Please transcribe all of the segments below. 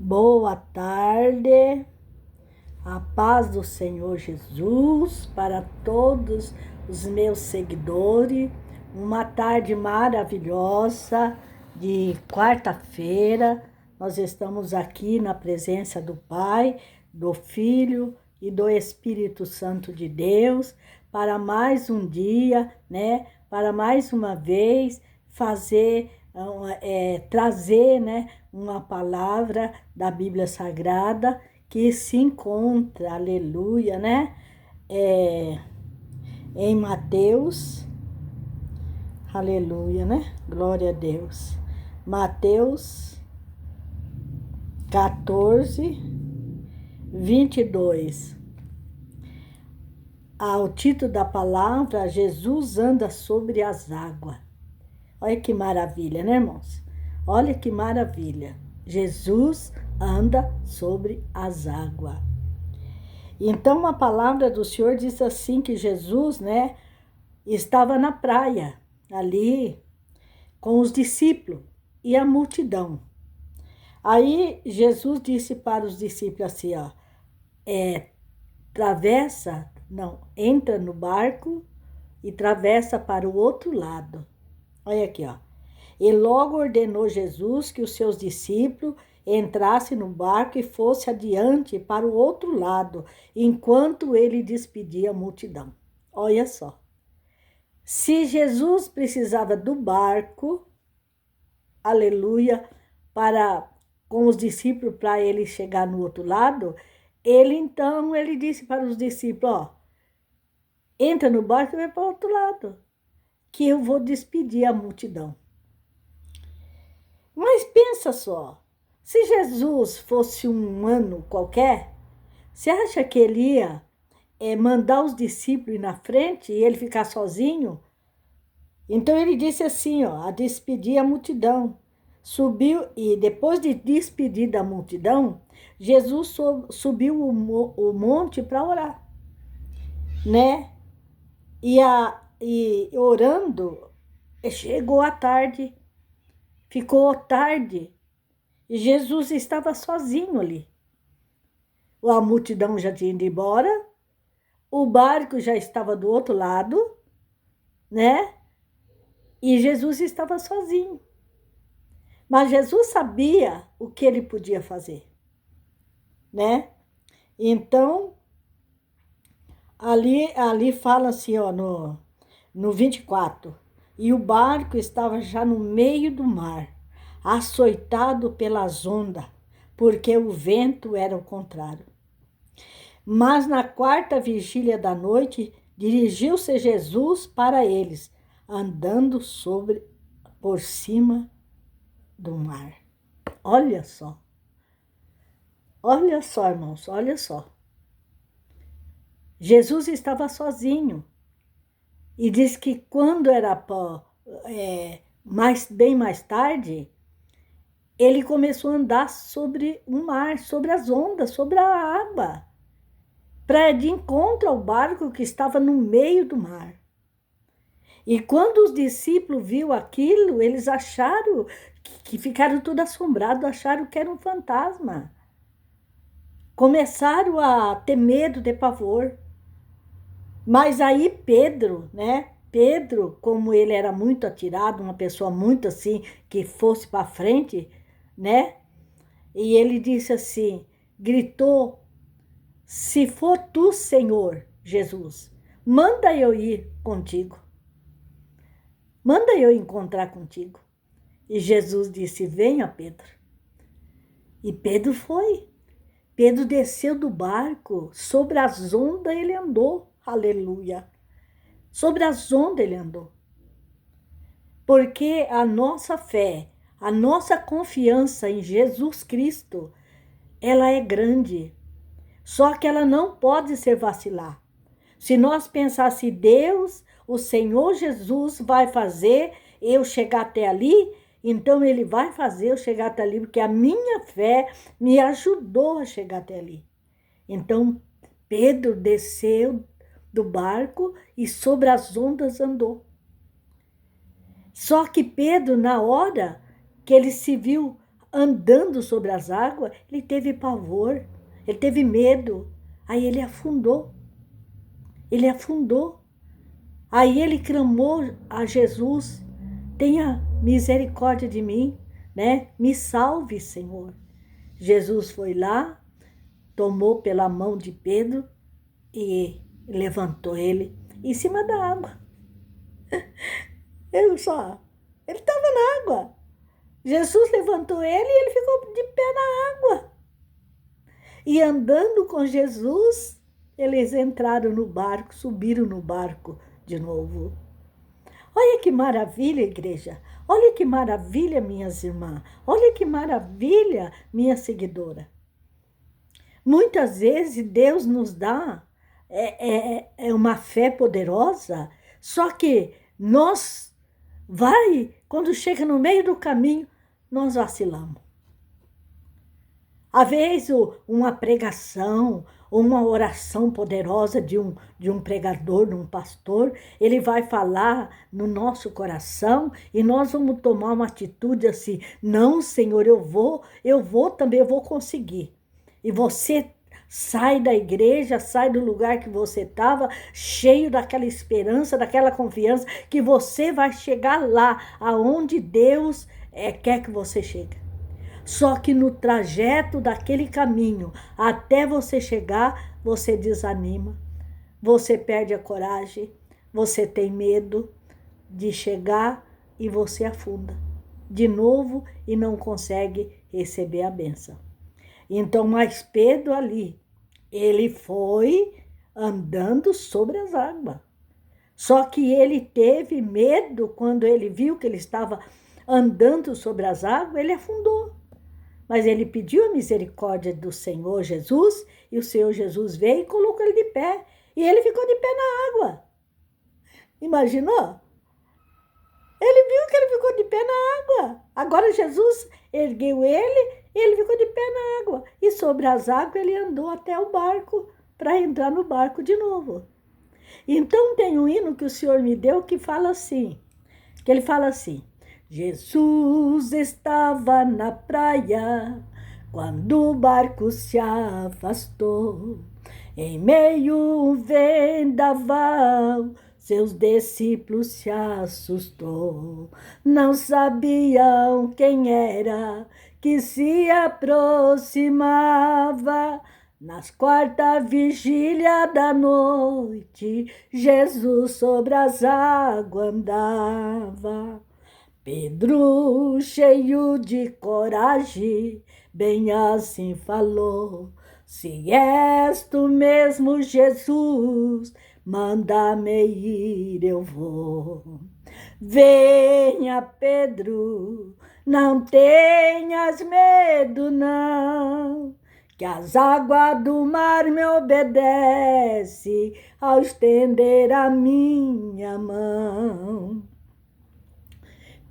Boa tarde, a paz do Senhor Jesus para todos os meus seguidores. Uma tarde maravilhosa de quarta-feira. Nós estamos aqui na presença do Pai, do Filho e do Espírito Santo de Deus para mais um dia, né? Para mais uma vez trazer, né, uma palavra da Bíblia Sagrada que se encontra, aleluia, né, em Mateus, aleluia, né, glória a Deus, Mateus 14, 22. O título da palavra: Jesus anda sobre as águas. Olha que maravilha, né, irmãos? Olha que maravilha. Jesus anda sobre as águas. Então, a palavra do Senhor diz assim que Jesus, né, estava na praia, ali, com os discípulos e a multidão. Aí, Jesus disse para os discípulos assim, ó, entra no barco e travessa para o outro lado. Olha aqui, ó. E logo ordenou Jesus que os seus discípulos entrassem no barco e fossem adiante para o outro lado, enquanto ele despedia a multidão. Olha só. Se Jesus precisava do barco, aleluia, com os discípulos para ele chegar no outro lado, ele disse para os discípulos, ó, entra no barco e vai para o outro lado, que eu vou despedir a multidão. Mas pensa só, se Jesus fosse um humano qualquer, você acha que ele ia mandar os discípulos ir na frente e ele ficar sozinho? Então ele disse assim, ó, a despedir a multidão. Subiu, e depois de despedir da multidão, Jesus subiu o monte para orar, né? E orando, chegou a tarde. Ficou tarde e Jesus estava sozinho ali. A multidão já tinha ido embora, o barco já estava do outro lado, né? E Jesus estava sozinho. Mas Jesus sabia o que ele podia fazer, né? Então, ali fala assim, ó, no 24. E o barco estava já no meio do mar, açoitado pelas ondas, porque o vento era o contrário. Mas na quarta vigília da noite, dirigiu-se Jesus para eles, andando por cima do mar. Olha só, irmãos, olha só. Jesus estava sozinho. E diz que quando era bem mais tarde, ele começou a andar sobre o mar, sobre as ondas, sobre a água, para de encontro ao barco que estava no meio do mar. E quando os discípulos viram aquilo, eles acharam que ficaram tudo assombrados, acharam que era um fantasma. Começaram a ter medo, ter pavor. Mas aí Pedro, né? Pedro, como ele era muito atirado, uma pessoa muito assim, que fosse para frente, né? E ele disse assim, gritou, se for tu, Senhor Jesus, manda eu ir contigo. Manda eu encontrar contigo. E Jesus disse, venha, Pedro. E Pedro foi. Pedro desceu do barco, sobre as ondas ele andou. Aleluia. Sobre as ondas ele andou. Porque a nossa fé, a nossa confiança em Jesus Cristo, ela é grande. Só que ela não pode ser vacilar. Se nós pensarmos, Deus, o Senhor Jesus vai fazer eu chegar até ali, então ele vai fazer eu chegar até ali, porque a minha fé me ajudou a chegar até ali. Então Pedro desceu do barco e sobre as ondas andou. Só que Pedro, na hora que ele se viu andando sobre as águas, ele teve pavor, ele teve medo. Aí ele afundou. Ele afundou. Aí ele clamou a Jesus: tenha misericórdia de mim, né? Me salve, Senhor. Jesus foi lá, tomou pela mão de Pedro e levantou ele em cima da água. Ele estava na água. Jesus levantou ele e ele ficou de pé na água. E andando com Jesus, eles entraram no barco, subiram no barco de novo. Olha que maravilha, igreja. Olha que maravilha, minhas irmãs. Olha que maravilha, minha seguidora. Muitas vezes Deus nos dá uma fé poderosa, só que quando chega no meio do caminho, nós vacilamos. Às vezes, uma pregação, uma oração poderosa de um pregador, de um pastor, ele vai falar no nosso coração e nós vamos tomar uma atitude assim: não, Senhor, eu vou também, eu vou conseguir. E você sai da igreja, sai do lugar que você estava, cheio daquela esperança, daquela confiança, que você vai chegar lá, aonde Deus quer que você chegue. Só que no trajeto daquele caminho, até você chegar, você desanima, você perde a coragem, você tem medo de chegar e você afunda de novo e não consegue receber a bênção. Então, mas Pedro ali, ele foi andando sobre as águas. Só que ele teve medo quando ele viu que ele estava andando sobre as águas, ele afundou. Mas ele pediu a misericórdia do Senhor Jesus, e o Senhor Jesus veio e colocou ele de pé. E ele ficou de pé na água. Imaginou? Ele viu que ele ficou de pé na água. Agora Jesus ergueu ele e ele ficou de pé na água. E sobre as águas ele andou até o barco para entrar no barco de novo. Então tem um hino que o Senhor me deu que fala assim, que ele fala assim: Jesus estava na praia quando o barco se afastou. Em meio um vendaval, seus discípulos se assustou. Não sabiam quem era que se aproximava. Nas quarta vigília da noite, Jesus sobre as águas andava. Pedro, cheio de coragem, bem assim falou: se és tu mesmo, Jesus, manda-me ir, eu vou. Venha, Pedro, não tenhas medo, não, que as águas do mar me obedecem ao estender a minha mão.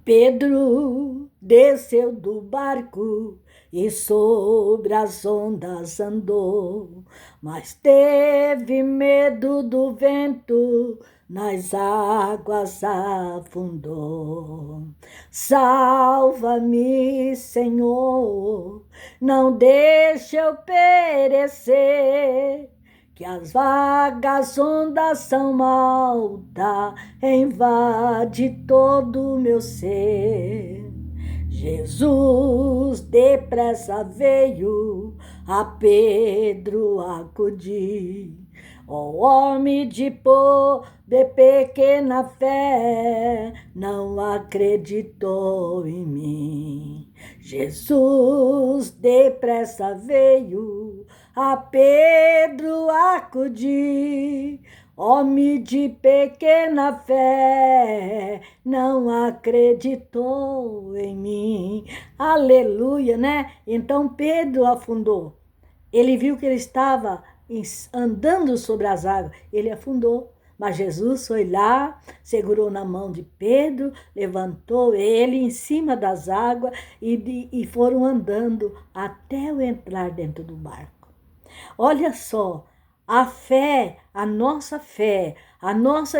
Pedro desceu do barco e sobre as ondas andou, mas teve medo do vento, nas águas afundou. Salva-me, Senhor, não deixe eu perecer, que as vagas ondas são altas, invade todo o meu ser. Jesus depressa veio a Pedro acudir. Ó homem de pequena fé, não acreditou em mim. Jesus depressa veio a Pedro acudir. Homem de pequena fé, não acreditou em mim. Aleluia, né? Então Pedro afundou. Ele viu que ele estava andando sobre as águas, ele afundou. Mas Jesus foi lá, segurou na mão de Pedro, levantou ele em cima das águas e foram andando até eu entrar dentro do barco. Olha só, a fé, a nossa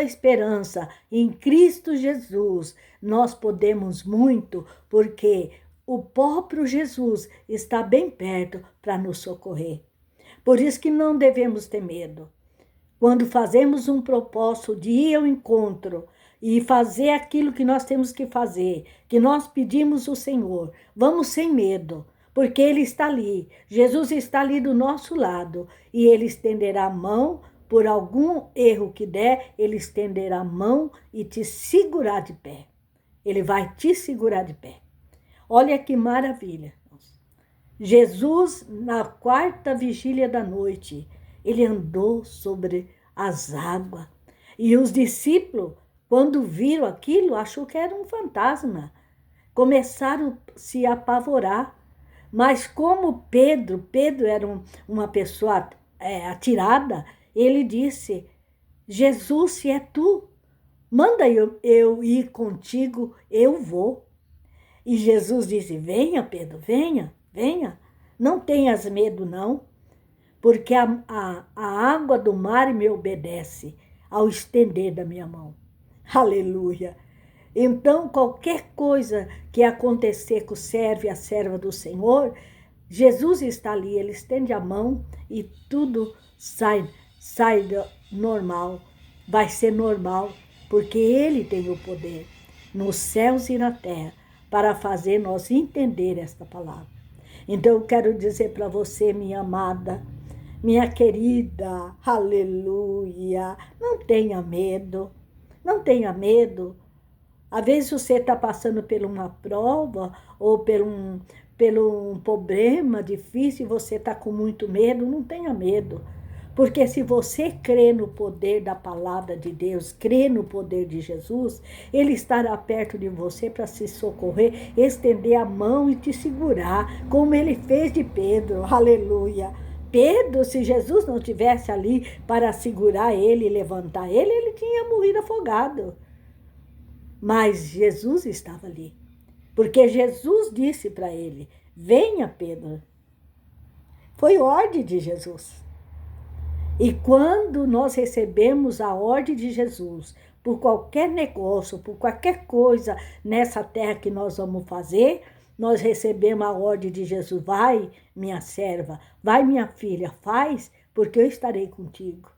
esperança em Cristo Jesus, nós podemos muito, porque o próprio Jesus está bem perto para nos socorrer. Por isso que não devemos ter medo. Quando fazemos um propósito de ir ao encontro e fazer aquilo que nós temos que fazer, que nós pedimos ao Senhor, vamos sem medo, porque Ele está ali. Jesus está ali do nosso lado e Ele estenderá a mão. Por algum erro que der, Ele estenderá a mão e te segurar de pé. Ele vai te segurar de pé. Olha que maravilha. Jesus, na 4ª vigília da noite, Ele andou sobre as águas. E os discípulos, quando viram aquilo, achou que era um fantasma. Começaram a se apavorar. Mas como Pedro era uma pessoa atirada, ele disse, Jesus, se é tu, manda eu ir contigo, eu vou. E Jesus disse, venha Pedro, venha, venha, não tenhas medo não, porque a água do mar me obedece ao estender da minha mão. Aleluia! Então, qualquer coisa que acontecer com o servo e a serva do Senhor, Jesus está ali, Ele estende a mão e tudo sai normal, vai ser normal, porque Ele tem o poder nos céus e na terra para fazer nós entender esta palavra. Então eu quero dizer para você, minha amada, minha querida, aleluia, não tenha medo, não tenha medo. Às vezes você está passando por uma prova ou por um problema difícil e você está com muito medo, não tenha medo. Porque se você crê no poder da palavra de Deus, crê no poder de Jesus, Ele estará perto de você para se socorrer, estender a mão e te segurar, como Ele fez de Pedro, aleluia. Pedro, se Jesus não estivesse ali para segurar ele e levantar ele, ele tinha morrido afogado. Mas Jesus estava ali, porque Jesus disse para ele, venha Pedro. Foi ordem de Jesus. E quando nós recebemos a ordem de Jesus, por qualquer negócio, por qualquer coisa nessa terra que nós vamos fazer, nós recebemos a ordem de Jesus, vai minha serva, vai minha filha, faz, porque eu estarei contigo.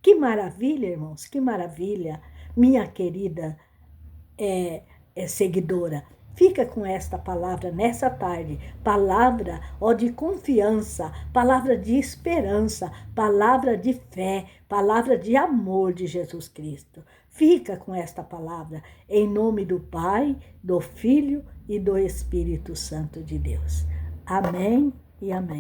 Que maravilha, irmãos, que maravilha, minha querida seguidora. Fica com esta palavra nessa tarde, palavra de confiança, palavra de esperança, palavra de fé, palavra de amor de Jesus Cristo. Fica com esta palavra em nome do Pai, do Filho e do Espírito Santo de Deus. Amém e amém.